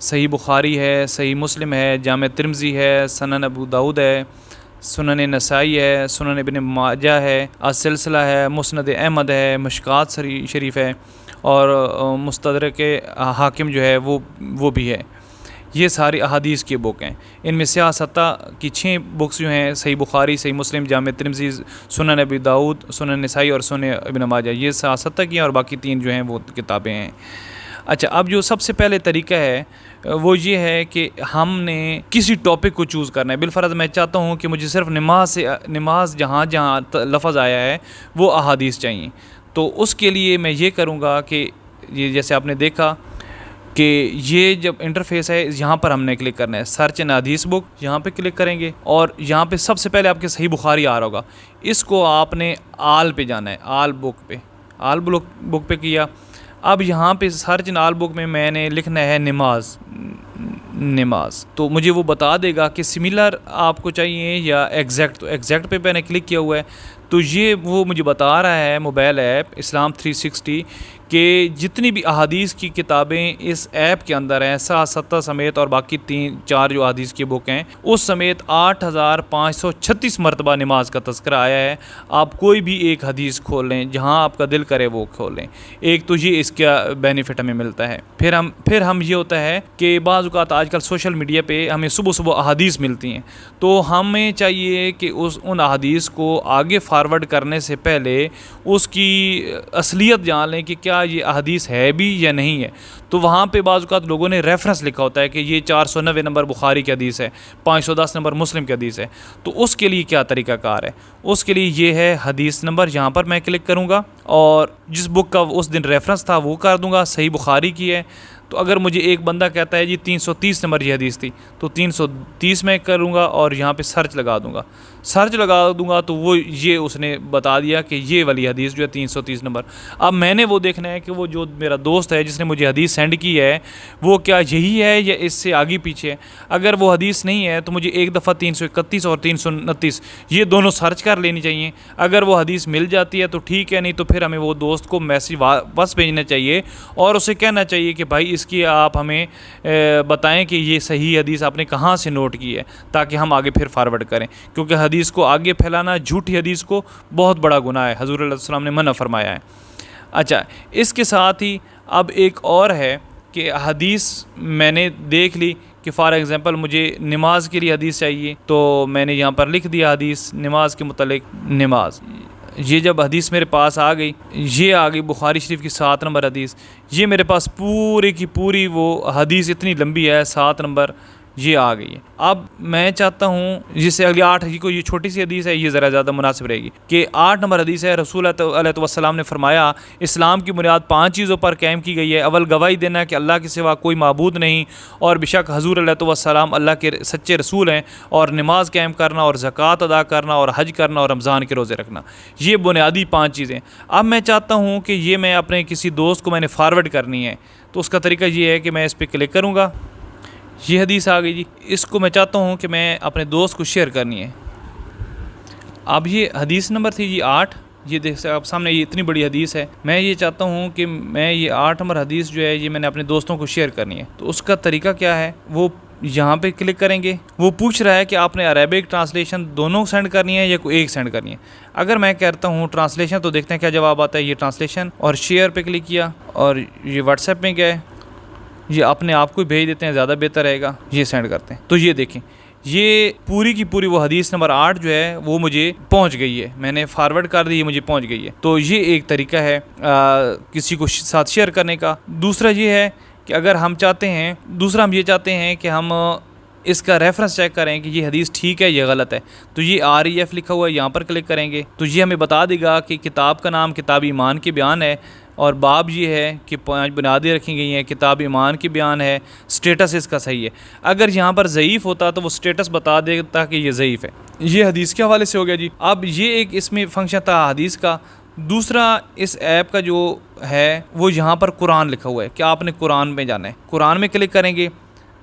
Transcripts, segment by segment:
صحیح بخاری ہے، صحیح مسلم ہے، جامع ترمذی ہے، سنن ابو داؤد ہے، سنن نسائی ہے، سنن ابن ماجہ ہے، السلسلہ ہے، مسند احمد ہے، مشکات شریف ہے، اور مستدرک حاکم جو ہے وہ بھی ہے۔ یہ ساری احادیث کی بک ہیں۔ ان میں سیاستہ کی 6 بکس جو ہیں، صحیح بخاری، صحیح مسلم، جامع ترمذی، سنن ابی داؤد، سنن نسائی اور سنن ابن ماجہ، یہ سیاستہ کی ہیں، اور باقی 3 جو ہیں وہ کتابیں ہیں۔ اچھا، اب جو سب سے پہلے طریقہ ہے وہ یہ ہے کہ ہم نے کسی ٹاپک کو چوز کرنا ہے۔ بالفرض میں چاہتا ہوں کہ مجھے صرف نماز جہاں لفظ آیا ہے وہ احادیث چاہیے، تو اس کے لیے میں یہ کروں گا کہ یہ جیسے آپ نے دیکھا کہ یہ جب انٹرفیس ہے، یہاں پر ہم نے کلک کرنا ہے، سرچ ان حدیث بک، یہاں پہ کلک کریں گے، اور یہاں پہ سب سے پہلے آپ کے صحیح بخاری آ رہا ہوگا، اس کو آپ نے آل پہ جانا ہے، آل بک پہ کیا۔ اب یہاں پہ سرچ ان آل بک میں نے لکھنا ہے نماز، تو مجھے وہ بتا دے گا کہ سملر آپ کو چاہیے یا ایگزیکٹ، تو ایگزیکٹ پہ میں نے کلک کیا ہوا ہے، تو یہ وہ مجھے بتا رہا ہے موبائل ایپ اسلام 360 کہ جتنی بھی احادیث کی کتابیں اس ایپ کے اندر ہیں، 7 سمیت، اور باقی 3-4 جو احادیث کی بک ہیں اس سمیت 8536 مرتبہ نماز کا تذکرہ آیا ہے۔ آپ کوئی بھی ایک حدیث کھول لیں، جہاں آپ کا دل کرے وہ کھول لیں۔ ایک تو یہ اس کا بینیفٹ ہمیں ملتا ہے۔ پھر ہم یہ ہوتا ہے کہ بعض اوقات آج کل سوشل میڈیا پہ ہمیں صبح احادیث ملتی ہیں، تو ہمیں چاہیے کہ ان احادیث کو آگے فارورڈ کرنے سے پہلے اس کی اصلیت جان لیں کہ کیا یہ احادیث ہے بھی یا نہیں ہے۔ تو وہاں پہ بعض اوقات لوگوں نے ریفرنس لکھا ہوتا ہے کہ یہ 490 نمبر بخاری کی حدیث ہے، 510 نمبر مسلم کی حدیث ہے، تو اس کے لیے کیا طریقہ کار ہے؟ اس کے لیے یہ ہے حدیث نمبر، یہاں پر میں کلک کروں گا اور جس بک کا اس دن ریفرنس تھا وہ کر دوں گا، صحیح بخاری کی ہے، تو اگر مجھے ایک بندہ کہتا ہے جی 330 نمبر یہ حدیث تھی، تو 330 میں کروں گا اور یہاں پہ سرچ لگا دوں گا تو وہ یہ اس نے بتا دیا کہ یہ والی حدیث جو ہے 330 نمبر۔ اب میں نے وہ دیکھنا ہے کہ وہ جو میرا دوست ہے جس نے مجھے حدیث سینڈ کی ہے وہ کیا یہی ہے یا اس سے آگے پیچھے ہے۔ اگر وہ حدیث نہیں ہے تو مجھے ایک دفعہ 331 اور 329 یہ دونوں سرچ کر لینی چاہیے۔ اگر وہ حدیث مل جاتی ہے تو ٹھیک ہے، نہیں تو پھر ہمیں وہ دوست کو میسیج واپس بھیجنا چاہیے اور اسے کہنا چاہیے کہ بھائی اس کی آپ ہمیں بتائیں کہ یہ صحیح حدیث آپ نے کہاں سے نوٹ کی ہے، تاکہ ہم آگے پھر فارورڈ کریں، کیونکہ حدیث کو آگے پھیلانا، جھوٹی حدیث کو، بہت بڑا گناہ ہے، حضور علیہ السلام نے منع فرمایا ہے۔ اچھا، اس کے ساتھ ہی اب ایک اور ہے کہ حدیث میں نے دیکھ لی کہ فار ایگزامپل مجھے نماز کے لیے حدیث چاہیے، تو میں نے یہاں پر لکھ دیا حدیث نماز کے متعلق نماز۔ یہ جب حدیث میرے پاس آ گئی، یہ آ گئی بخاری شریف کی 7 نمبر حدیث، یہ میرے پاس پوری کی پوری وہ حدیث اتنی لمبی ہے، 7 نمبر یہ آ گئی ہے۔ اب میں چاہتا ہوں جس سے اگلی 8 کو یہ چھوٹی سی حدیث ہے، یہ ذرا زیادہ مناسب رہے گی کہ 8 نمبر حدیث ہے، رسول علیہ السلام نے فرمایا اسلام کی بنیاد 5 چیزوں پر قائم کی گئی ہے۔ اول گواہی دینا کہ اللہ کے سوا کوئی معبود نہیں اور بے شک حضور علیہ السلام اللہ کے سچے رسول ہیں، اور نماز قائم کرنا اور زکوٰۃ ادا کرنا اور حج کرنا اور رمضان کے روزے رکھنا، یہ بنیادی 5 چیزیں۔ اب میں چاہتا ہوں کہ یہ میں اپنے کسی دوست کو میں نے فارورڈ کرنی ہے، تو اس کا طریقہ یہ ہے کہ میں اس پہ کلک کروں گا، یہ حدیث آ گئی جی، اس کو میں چاہتا ہوں کہ میں اپنے دوست کو شیئر کرنی ہے۔ اب یہ حدیث نمبر تھی جی 8، یہ دیکھ آپ سامنے یہ اتنی بڑی حدیث ہے، میں یہ چاہتا ہوں کہ میں یہ 8 نمبر حدیث جو ہے یہ میں نے اپنے دوستوں کو شیئر کرنی ہے، تو اس کا طریقہ کیا ہے؟ وہ یہاں پہ کلک کریں گے، وہ پوچھ رہا ہے کہ آپ نے عربک ٹرانسلیشن دونوں سینڈ کرنی ہے یا کوئی ایک سینڈ کرنی ہے۔ اگر میں کہتا ہوں ٹرانسلیشن تو دیکھتے ہیں کیا جواب آتا ہے، یہ ٹرانسلیشن، اور شیئر پہ کلک کیا اور یہ واٹس ایپ میں گئے، یہ اپنے آپ کو بھیج دیتے ہیں، زیادہ بہتر رہے گا، یہ سینڈ کرتے ہیں۔ تو یہ دیکھیں، یہ پوری کی پوری وہ حدیث نمبر 8 جو ہے وہ مجھے پہنچ گئی ہے، میں نے فارورڈ کر دی، یہ مجھے پہنچ گئی ہے۔ تو یہ ایک طریقہ ہے کسی کو ساتھ شیئر کرنے کا۔ دوسرا یہ ہے کہ اگر ہم چاہتے ہیں، ہم یہ چاہتے ہیں کہ ہم اس کا ریفرنس چیک کریں کہ یہ حدیث ٹھیک ہے یا غلط ہے، تو یہ REF لکھا ہوا ہے، یہاں پر کلک کریں گے تو یہ ہمیں بتا دے گا کہ کتاب کا نام کتاب ایمان کے بیان ہے، اور باب یہ ہے کہ 5 بنیادیں رکھی گئی ہیں، کتاب ایمان کی بیان ہے، سٹیٹس اس کا صحیح ہے۔ اگر یہاں پر ضعیف ہوتا تو وہ سٹیٹس بتا دیتا کہ یہ ضعیف ہے۔ یہ حدیث کے حوالے سے ہو گیا جی۔ اب یہ ایک اس میں فنکشن تھا حدیث کا۔ دوسرا اس ایپ کا جو ہے وہ یہاں پر قرآن لکھا ہوا ہے کہ آپ نے قرآن میں جانا ہے، قرآن میں کلک کریں گے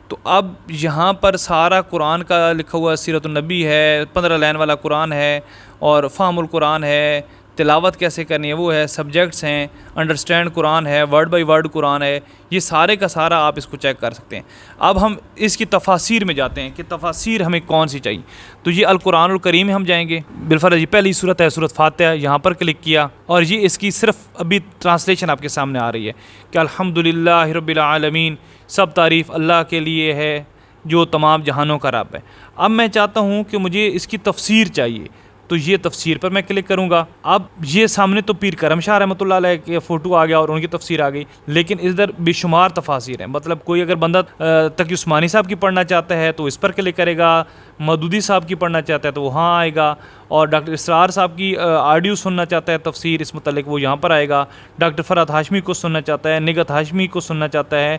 تو اب یہاں پر سارا قرآن کا لکھا ہوا ہے، سیرت النبی ہے، 15 لائن والا قرآن ہے، اور فہم القرآن ہے، تلاوت کیسے کرنی ہے وہ ہے، سبجیکٹس ہیں، انڈرسٹینڈ قرآن ہے، ورڈ بائی ورڈ قرآن ہے، یہ سارے کا سارا آپ اس کو چیک کر سکتے ہیں۔ اب ہم اس کی تفاسیر میں جاتے ہیں کہ تفاسیر ہمیں کون سی چاہیے، تو یہ القرآن الکریم میں ہم جائیں گے، بالفرض یہ پہلی صورت ہے سورۃ فاتحہ، یہاں پر کلک کیا اور یہ اس کی صرف ابھی ٹرانسلیشن آپ کے سامنے آ رہی ہے کہ الحمدللہ رب العالمین، سب تعریف اللہ کے لیے ہے جو تمام جہانوں کا رب ہے۔ اب میں چاہتا ہوں کہ مجھے اس کی تفسیر چاہیے، تو یہ تفسیر پر میں کلک کروں گا۔ اب یہ سامنے تو پیر کرم شاہ رحمۃ اللہ علیہ کے فوٹو آ گیا اور ان کی تفسیر آ گئی، لیکن ادھر بے شمار تفاسیر ہیں۔ مطلب کوئی اگر بندہ تقی عثمانی صاحب کی پڑھنا چاہتا ہے تو اس پر کلک کرے گا، مودودی صاحب کی پڑھنا چاہتا ہے تو وہاں آئے گا، اور ڈاکٹر اسرار صاحب کی آڈیو سننا چاہتا ہے تفسیر اس متعلق وہ یہاں پر آئے گا، ڈاکٹر فرحت ہاشمی کو سننا چاہتا ہے، نگہت ہاشمی کو سننا چاہتا ہے،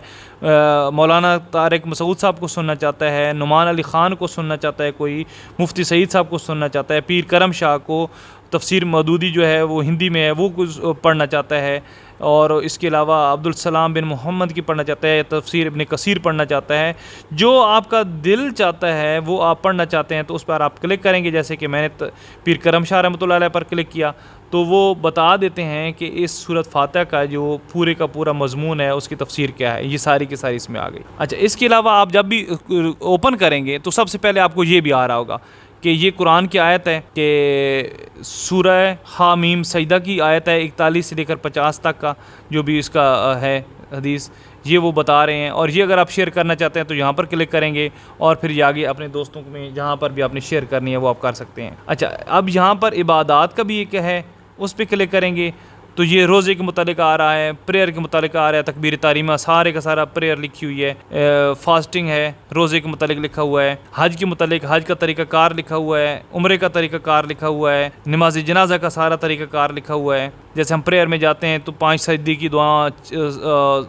مولانا طارق مسعود صاحب کو سننا چاہتا ہے، نعمان علی خان کو سننا چاہتا ہے، کوئی مفتی سعید صاحب کو سننا چاہتا ہے، پیر کرم شاہ کو تفسیر مودودی جو ہے وہ ہندی میں ہے وہ کچھ پڑھنا چاہتا ہے، اور اس کے علاوہ عبدالسلام بن محمد کی پڑھنا چاہتا ہے، تفسیر ابن کثیر پڑھنا چاہتا ہے، جو آپ کا دل چاہتا ہے وہ آپ پڑھنا چاہتے ہیں تو اس پر آپ کلک کریں گے۔ جیسے کہ میں نے پیر کرم شاہ رحمۃ اللہ علیہ پر کلک کیا تو وہ بتا دیتے ہیں کہ اس سورۃ فاتحہ کا جو پورے کا پورا مضمون ہے اس کی تفسیر کیا ہے، یہ ساری کی ساری اس میں آ گئی۔ اچھا، اس کے علاوہ آپ جب بھی اوپن کریں گے تو سب سے پہلے آپ کو یہ بھی آ رہا ہوگا کہ یہ قرآن کی آیت ہے کہ سورہ حامیم سجدہ کی آیت ہے 41 سے لے کر 50 تک کا جو بھی اس کا ہے حدیث، یہ وہ بتا رہے ہیں۔ اور یہ اگر آپ شیئر کرنا چاہتے ہیں تو یہاں پر کلک کریں گے اور پھر یہ آگے اپنے دوستوں میں جہاں پر بھی آپ نے شیئر کرنی ہے وہ آپ کر سکتے ہیں۔ اچھا، اب یہاں پر عبادات کا بھی ایک ہے، اس پہ کلک کریں گے تو یہ روزے کے متعلق آ رہا ہے، پریئر کے متعلق آ رہا ہے، تکبیر تحریمہ سارے کا سارا پریئر لکھی ہوئی ہے، فاسٹنگ ہے، روزے کے متعلق لکھا ہوا ہے، حج کے متعلق حج کا طریقہ کار لکھا ہوا ہے، عمرے کا طریقہ کار لکھا ہوا ہے، نماز جنازہ کا سارا طریقہ کار لکھا ہوا ہے۔ جیسے ہم پریئر میں جاتے ہیں تو 5 سجدے کی دعا،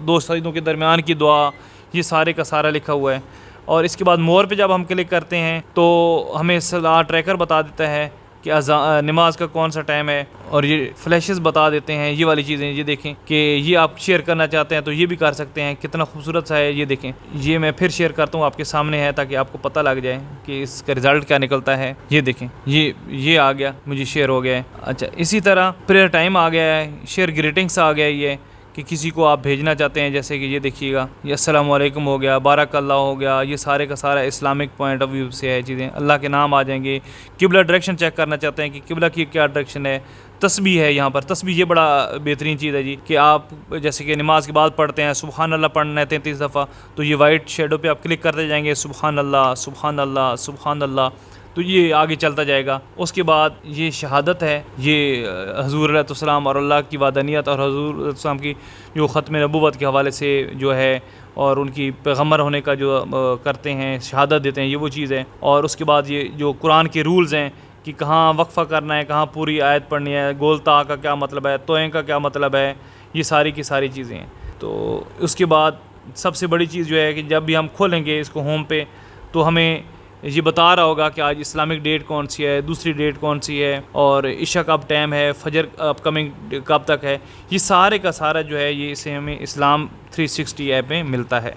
2 سجدوں کے درمیان کی دعا، یہ سارے کا سارا لکھا ہوا ہے۔ اور اس کے بعد مور پہ جب ہم کلک کرتے ہیں تو ہمیں صلاح ٹریکر بتا دیتا ہے کہ نماز کا کون سا ٹائم ہے، اور یہ فلیشز بتا دیتے ہیں، یہ والی چیزیں یہ دیکھیں کہ یہ آپ شیئر کرنا چاہتے ہیں تو یہ بھی کر سکتے ہیں۔ کتنا خوبصورت سا ہے، یہ دیکھیں، یہ میں پھر شیئر کرتا ہوں آپ کے سامنے ہے تاکہ آپ کو پتہ لگ جائے کہ اس کا رزلٹ کیا نکلتا ہے۔ یہ دیکھیں، یہ آ گیا، مجھے شیئر ہو گیا ہے۔ اچھا، اسی طرح پریئر ٹائم آ گیا ہے، شیئر گریٹنگس آ گیا یہ کہ کسی کو آپ بھیجنا چاہتے ہیں، جیسے کہ یہ دیکھیے گا، یہ السلام علیکم ہو گیا، بارک اللہ ہو گیا، یہ سارے کا سارا اسلامک پوائنٹ آف ویو سے ہے چیزیں، اللہ کے نام آ جائیں گے۔ قبلہ ڈائریکشن چیک کرنا چاہتے ہیں کہ قبلہ کی کیا ڈائریکشن ہے، تسبیح ہے، یہاں پر تسبیح یہ بڑا بہترین چیز ہے جی کہ آپ جیسے کہ نماز کے بعد پڑھتے ہیں سبحان اللہ پڑھنا ہے 33 دفعہ، تو یہ وائٹ شیڈو پہ آپ کلک کرتے جائیں گے، سبحان اللہ سبحان اللہ سبحان اللہ، تو یہ آگے چلتا جائے گا۔ اس کے بعد یہ شہادت ہے، یہ حضور علیہ السلام اور اللہ کی وحدانیت اور حضور علیہ السلام کی جو ختم نبوت کے حوالے سے جو ہے اور ان کی پیغمبر ہونے کا جو کرتے ہیں، شہادت دیتے ہیں، یہ وہ چیز ہے۔ اور اس کے بعد یہ جو قرآن کے رولز ہیں کہ کہاں وقفہ کرنا ہے، کہاں پوری آیت پڑھنی ہے، گول تا کا کیا مطلب ہے، توئیں کا کیا مطلب ہے، یہ ساری کی ساری چیزیں ہیں۔ تو اس کے بعد سب سے بڑی چیز جو ہے کہ جب بھی ہم کھولیں گے اس کو ہوم پہ تو ہمیں یہ بتا رہا ہوگا کہ آج اسلامک ڈیٹ کون سی ہے، دوسری ڈیٹ کون سی ہے، اور عشاء کب ٹائم ہے، فجر اپ کمنگ کب تک ہے، یہ سارے کا سارا جو ہے یہ اسے ہمیں اسلام 360 ایپ میں ملتا ہے۔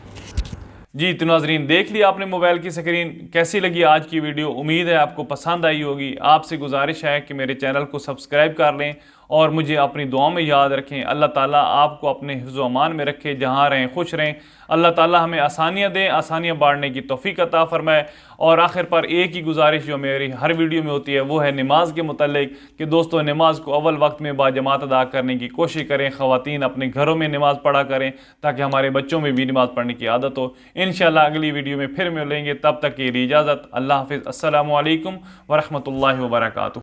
جی تو ناظرین، دیکھ لی آپ نے موبائل کی سکرین، کیسی لگی آج کی ویڈیو؟ امید ہے آپ کو پسند آئی ہوگی۔ آپ سے گزارش ہے کہ میرے چینل کو سبسکرائب کر لیں اور مجھے اپنی دعاؤں میں یاد رکھیں۔ اللہ تعالیٰ آپ کو اپنے حفظ و امان میں رکھے، جہاں رہیں خوش رہیں۔ اللہ تعالیٰ ہمیں آسانیاں دیں، آسانیاں بانٹنے کی توفیق عطا فرمائے۔ اور آخر پر ایک ہی گزارش جو میری ہر ویڈیو میں ہوتی ہے وہ ہے نماز کے متعلق کہ دوستو نماز کو اول وقت میں باجماعت ادا کرنے کی کوشش کریں۔ خواتین اپنے گھروں میں نماز پڑھا کریں تاکہ ہمارے بچوں میں بھی نماز پڑھنے کی عادت ہو۔ انشاءاللہ اگلی ویڈیو میں پھر ملیں گے، تب تک کے لیے اجازت، اللہ حافظ، السلام علیکم ورحمۃ اللہ وبرکاتہ۔